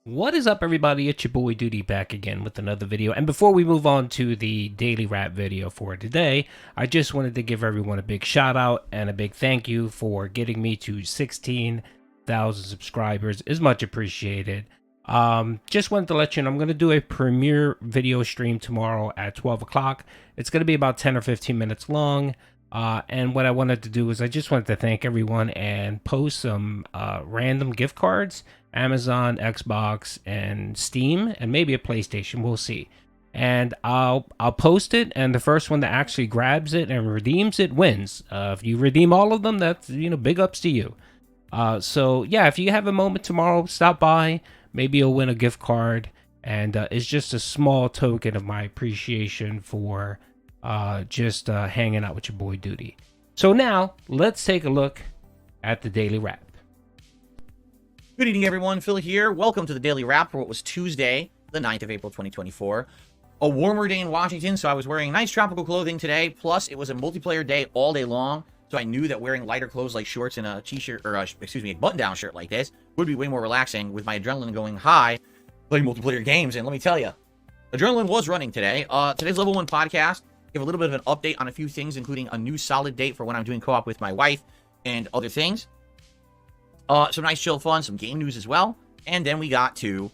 What is up, everybody? It's your boy Duty back again with another video. And before we move on to the daily rap video for today, I just wanted to give everyone a big shout out and a big thank you for getting me to 16,000 subscribers. Is much appreciated. Just wanted to let you know I'm going to do a premiere video stream tomorrow at 12 o'clock. It's going to be about 10 or 15 minutes long. And what I wanted to do is I just wanted to thank everyone and post some random gift cards. Amazon, Xbox, and Steam, and maybe a PlayStation. We'll see. And I'll post it, and the first one that actually grabs it and redeems it wins. If you redeem all of them, that's big ups to you. So yeah, if you have a moment tomorrow, stop by. Maybe you'll win a gift card, and it's just a small token of my appreciation for just hanging out with your boy Duty. So now let's take a look at the daily wrap. Good evening, everyone. Phil here. Welcome to the Daily Wrap for what was Tuesday, the 9th of April, 2024. A warmer day in Washington, so I was wearing nice tropical clothing today. Plus, it was a multiplayer day all day long, so I knew that wearing lighter clothes like shorts and a t-shirt, or a button-down shirt like this would be way more relaxing with my adrenaline going high playing multiplayer games. And let me tell you, adrenaline was running today. Today's Level 1 podcast give a little bit of an update on a few things, including a new solid date for when I'm doing co-op with my wife and other things. Some nice chill fun, some game news as well. And then we got to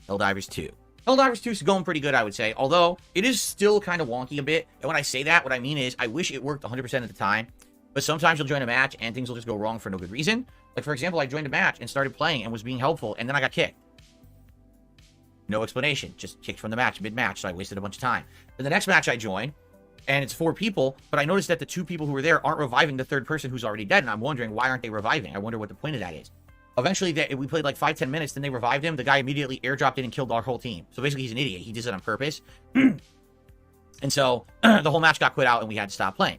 HellDivers 2. HellDivers 2 is going pretty good, I would say. Although, it is still kind of wonky a bit. And when I say that, what I mean is I wish it worked 100% of the time. But sometimes you'll join a match and things will just go wrong for no good reason. Like, for example, I joined a match and started playing and was being helpful. And then I got kicked. No explanation. Just kicked from the match, mid-match. So I wasted a bunch of time. Then the next match I joined, and it's 4 people, but I noticed that the 2 people who were there aren't reviving the third person who's already dead, and I'm wondering, why aren't they reviving? I wonder what the point of that is. Eventually, we played like 5-10 minutes, then they revived him. The guy immediately airdropped in and killed our whole team. So basically, he's an idiot. He does it on purpose. And so, the whole match got quit out, and we had to stop playing.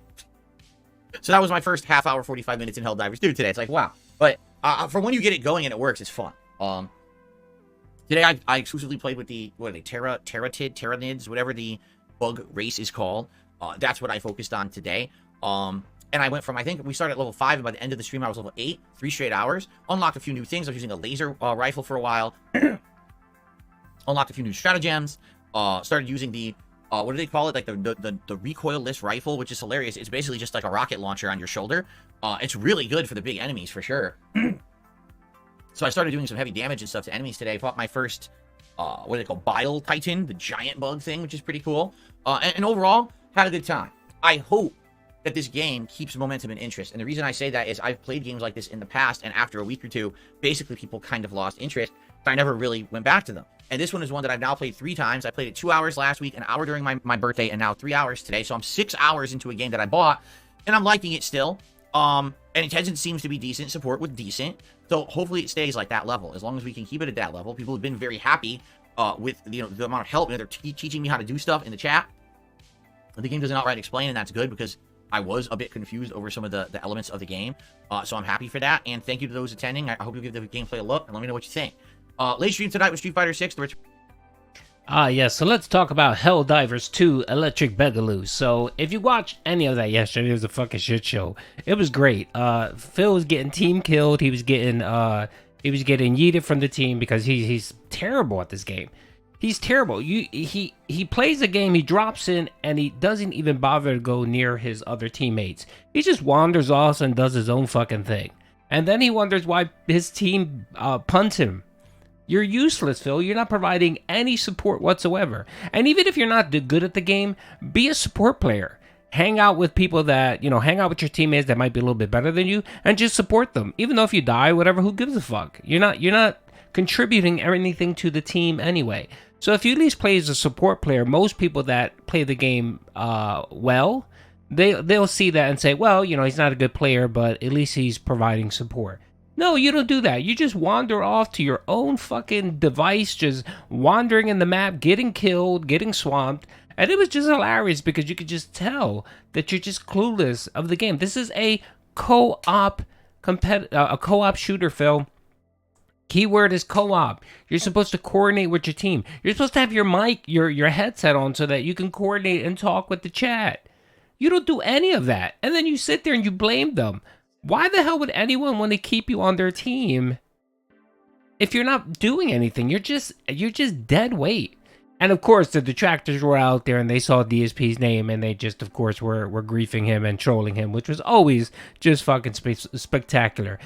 So that was my first half hour, 45 minutes in HellDivers 2 today. It's like, wow. But for when you get it going and it works, it's fun. Today, I exclusively played with the, what are they, Terranids, whatever the bug race is called. That's what I focused on today. And I went from, I think we started at level 5, and by the end of the stream, I was level 8, 3 straight hours. Unlocked a few new things. I was using a laser rifle for a while. Unlocked a few new stratagems. Started using the, what do they call it? Like the recoilless rifle, which is hilarious. It's basically just like a rocket launcher on your shoulder. It's really good for the big enemies, for sure. So I started doing some heavy damage and stuff to enemies today. I fought my first, what do they call, Bile Titan, the giant bug thing, which is pretty cool. And overall, had a good time. I hope that this game keeps momentum and interest. And the reason I say that is I've played games like this in the past, and after a week or two, basically people kind of lost interest. So I never really went back to them. And this one is one that I've now played 3 times. I played it 2 hours last week, an hour during my birthday, and now 3 hours today. So I'm 6 hours into a game that I bought, and I'm liking it still. And intelligence seems to be decent, support with decent. So hopefully it stays like that level. As long as we can keep it at that level. People have been very happy with the amount of help. They're teaching me how to do stuff in the chat. The game doesn't outright explain, and that's good because I was a bit confused over some of the elements of the game. So I'm happy for that, and thank you to those attending. I hope you give the gameplay a look, and let me know what you think. Late stream tonight with StreetFighter 6. Yeah, so let's talk about HellDivers 2 Electric Beggaloo. So, if you watched any of that yesterday, it was a fucking shit show. It was great. Phil was getting team killed. He was getting yeeted from the team because he's terrible at this game. He's terrible. He plays a game, he drops in, and he doesn't even bother to go near his other teammates. He just wanders off and does his own fucking thing. And then he wonders why his team punts him. You're useless, Phil. You're not providing any support whatsoever. And even if you're not good at the game, be a support player. Hang out with people that, hang out with your teammates that might be a little bit better than you, and just support them. Even though if you die, whatever, who gives a fuck? You're not contributing anything to the team anyway. So if you at least play as a support player, most people that play the game well, they'll see that and say, well, he's not a good player, but at least he's providing support. No, you don't do that. You just wander off to your own fucking device, just wandering in the map, getting killed, getting swamped. And it was just hilarious because you could just tell that you're just clueless of the game. This is a co-op shooter, Phil. Keyword is co-op. You're supposed to coordinate with your team. You're supposed to have your mic, your headset on so that you can coordinate and talk with the chat. You don't do any of that. And then you sit there and you blame them. Why the hell would anyone want to keep you on their team if you're not doing anything, you're just dead weight. And of course, the detractors were out there and they saw DSP's name and they just, of course, were griefing him and trolling him, which was always just fucking spectacular.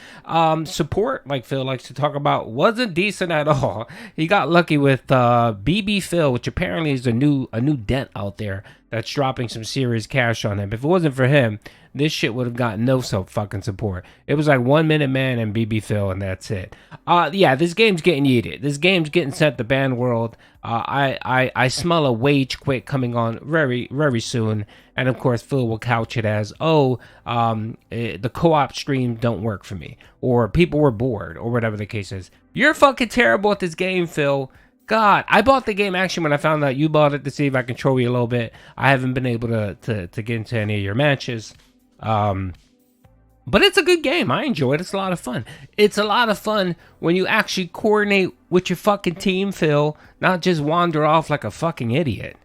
Support, like Phil likes to talk about, wasn't decent at all. He got lucky with BB Phil, which apparently is a new dent out there that's dropping some serious cash on him. If it wasn't for him, this shit would have gotten no fucking support. It was like 1 Minute Man and BB Phil, and that's it. Yeah, this game's getting yeeted. This game's getting sent to ban world. I smell a wage quit coming on very, very soon. And of course, Phil will couch it as, the co-op stream don't work for me, or people were bored, or whatever the case is. You're fucking terrible at this game, Phil. God, I bought the game actually when I found out you bought it to see if I can troll you a little bit. I haven't been able to get into any of your matches. But it's a good game. I enjoy it. It's a lot of fun. It's a lot of fun when you actually coordinate with your fucking team, Phil, not just wander off like a fucking idiot.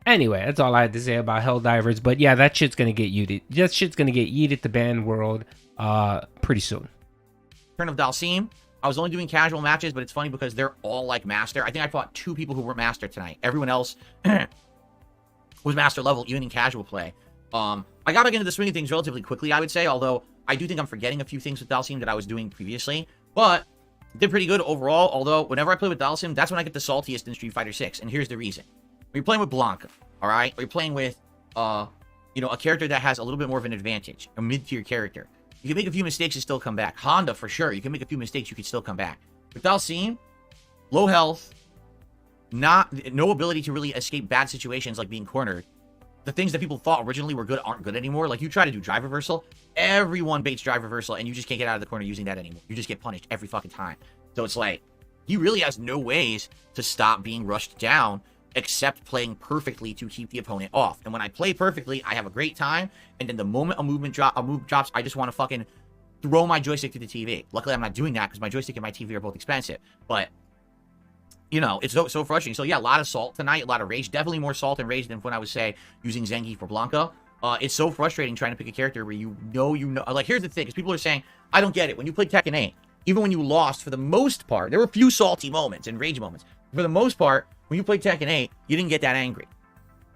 Anyway, that's all I had to say about HellDivers. But yeah, that shit's gonna get yeeted. That shit's gonna get yeeted to ban world pretty soon. Turn of Dalsim. I was only doing casual matches, but it's funny because they're all like master. I think I fought 2 people who were master tonight. Everyone else was master level, even in casual play. I got back into the swing of things relatively quickly, I would say, although I do think I'm forgetting a few things with Dalsim that I was doing previously, but did pretty good overall, although whenever I play with Dalsim, that's when I get the saltiest in Street Fighter 6, and here's the reason. When you're playing with Blanca, alright? Or you're playing with, a character that has a little bit more of an advantage, a mid-tier character. You can make a few mistakes and still come back. Honda, for sure, you can make a few mistakes, you can still come back. With Dalsim, low health, no ability to really escape bad situations like being cornered. The things that people thought originally were good aren't good anymore. Like, you try to do drive reversal, everyone baits drive reversal, and you just can't get out of the corner using that anymore. You just get punished every fucking time. So it's like, he really has no ways to stop being rushed down except playing perfectly to keep the opponent off. And when I play perfectly, I have a great time, and then the moment a move drops, I just want to fucking throw my joystick to the TV. Luckily, I'm not doing that because my joystick and my TV are both expensive. But it's so frustrating. So yeah, a lot of salt tonight, a lot of rage. Definitely more salt and rage than when I was, say, using Zengi for Blanca. It's so frustrating trying to pick a character where you know. Like, here's the thing, because people are saying, I don't get it. When you played Tekken 8, even when you lost, for the most part, there were a few salty moments and rage moments. For the most part, when you played Tekken 8, you didn't get that angry.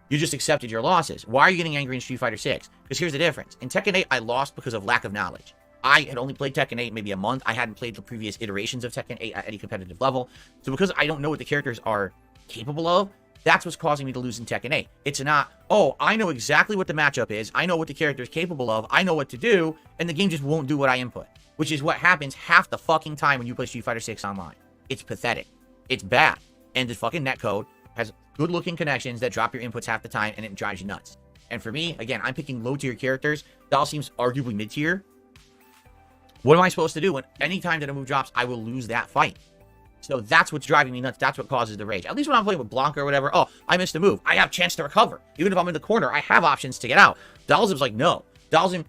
You just accepted your losses. Why are you getting angry in Street Fighter 6? Because here's the difference. In Tekken 8, I lost because of lack of knowledge. I had only played Tekken 8 maybe a month. I hadn't played the previous iterations of Tekken 8 at any competitive level. So because I don't know what the characters are capable of, that's what's causing me to lose in Tekken 8. It's not, oh, I know exactly what the matchup is. I know what the character is capable of. I know what to do. And the game just won't do what I input. Which is what happens half the fucking time when you play Street Fighter 6 online. It's pathetic. It's bad. And the fucking netcode has good-looking connections that drop your inputs half the time, and it drives you nuts. And for me, again, I'm picking low-tier characters. Dalsim's arguably mid-tier. What am I supposed to do? When anytime that a move drops, I will lose that fight. So that's what's driving me nuts. That's what causes the rage. At least when I'm playing with Blanca or whatever, oh, I missed a move. I have a chance to recover. Even if I'm in the corner, I have options to get out. Dalsim's like, no. Dalsim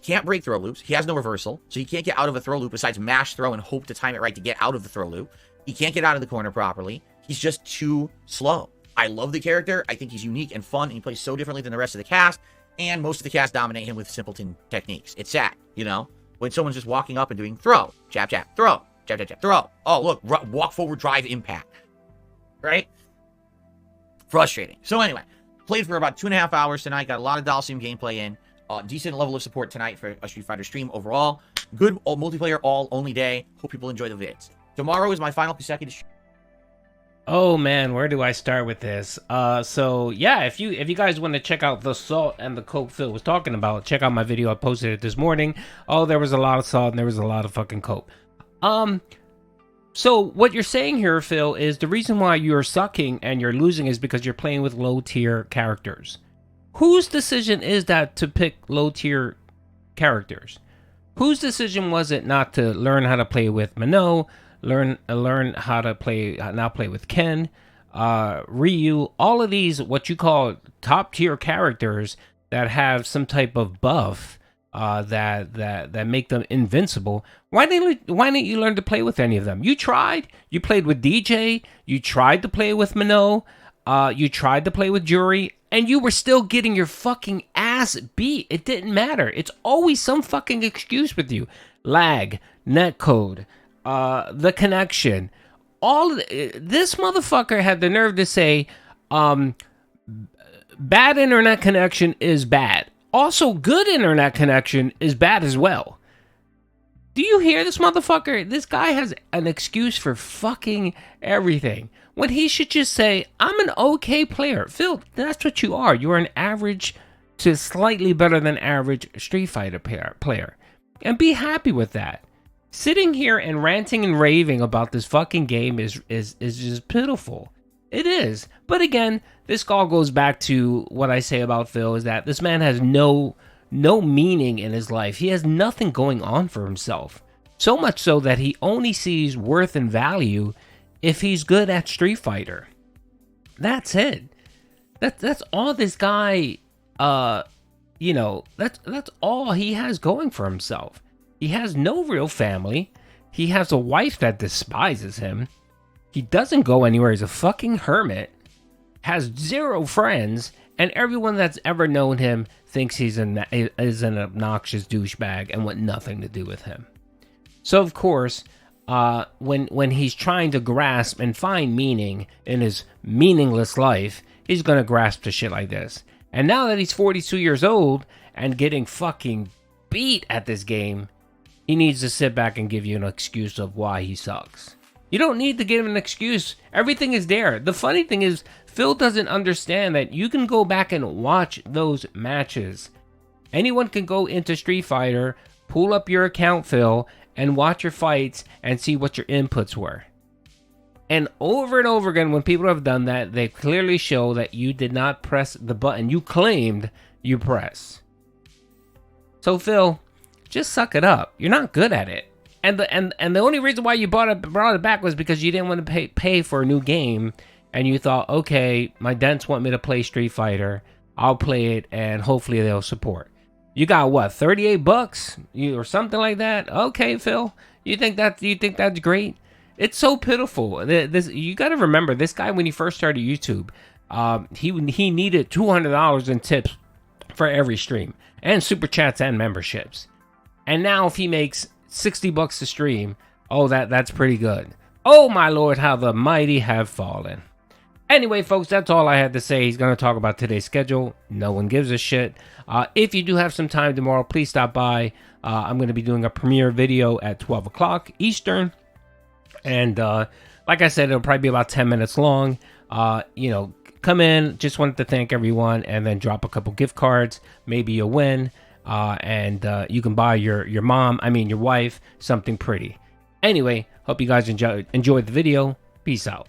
can't break throw loops. He has no reversal, so he can't get out of a throw loop besides mash throw and hope to time it right to get out of the throw loop. He can't get out of the corner properly. He's just too slow. I love the character. I think he's unique and fun, and he plays so differently than the rest of the cast, and most of the cast dominate him with simpleton techniques. It's sad, when someone's just walking up and doing throw, jab, jab, throw, jab, jab, jab, throw. Oh, look, walk forward, drive, impact. Right? Frustrating. So anyway, played for about 2.5 hours tonight. Got a lot of Dalsim gameplay in. Decent level of support tonight for a Street Fighter stream overall. Good multiplayer only day. Hope people enjoy the vids. Tomorrow is my final consecutive stream. Oh man, where do I start with this? So yeah, if you guys want to check out the salt and the coke Phil was talking about, check out my video. I posted it this morning. Oh, there was a lot of salt and there was a lot of fucking coke. So what you're saying here, Phil, is the reason why you're sucking and you're losing is because you're playing with low tier characters. Whose decision is that to pick low tier characters? Whose decision was it not to learn how to play with Minot? Learn how to play with Ken, Ryu, all of these what you call top tier characters that have some type of buff that make them invincible. Why didn't you learn to play with any of them? You tried. You played with DJ. You tried to play with Minot. You tried to play with Jury, and you were still getting your fucking ass beat. It didn't matter. It's always some fucking excuse with you. Lag, netcode. the connection. This motherfucker had the nerve to say, bad internet connection is bad. Also, good internet connection is bad as well. Do you hear this motherfucker? This guy has an excuse for fucking everything, when he should just say, I'm an okay player. Phil, that's what you are. You're an average to slightly better than average Street Fighter player. And be happy with that. Sitting here and ranting and raving about this fucking game is just pitiful. It is. But again, this all goes back to what I say about Phil, is that this man has no meaning in his life. He has nothing going on for himself. So much so that he only sees worth and value if he's good at Street Fighter. That's it. That's all this guy, that's all he has going for himself. He has no real family. He has a wife that despises him. He doesn't go anywhere. He's a fucking hermit. Has zero friends. And everyone that's ever known him thinks he's an obnoxious douchebag and want nothing to do with him. So, of course, when he's trying to grasp and find meaning in his meaningless life, he's going to grasp to shit like this. And now that he's 42 years old and getting fucking beat at this game, he needs to sit back and give you an excuse of why he sucks. You don't need to give him an excuse. Everything is there. The funny thing is, Phil doesn't understand that you can go back and watch those matches. Anyone can go into Street Fighter, pull up your account, Phil, and watch your fights and see what your inputs were. And over again, when people have done that, they clearly show that you did not press the button you claimed you press. So Phil, just suck it up. You're not good at it. And the only reason why you brought it back was because you didn't want to pay for a new game, and you thought, okay, my dents want me to play Street Fighter. I'll play it, and hopefully they'll support. You got what, $38 or something like that? Okay, Phil, you think that's great? It's so pitiful. You got to remember, this guy, when he first started YouTube, he needed $200 in tips for every stream, and super chats and memberships. And now if he makes $60 a stream, oh, that's pretty good. Oh my lord, how the mighty have fallen. Anyway, folks, that's all I had to say. He's going to talk about today's schedule. No one gives a shit. If you do have some time tomorrow, please stop by. I'm going to be doing a premiere video at 12 o'clock Eastern. And like I said, it'll probably be about 10 minutes long. Come in. Just wanted to thank everyone, and then drop a couple gift cards. Maybe you'll win. And you can buy your wife, something pretty. Anyway, hope you guys enjoyed the video. Peace out.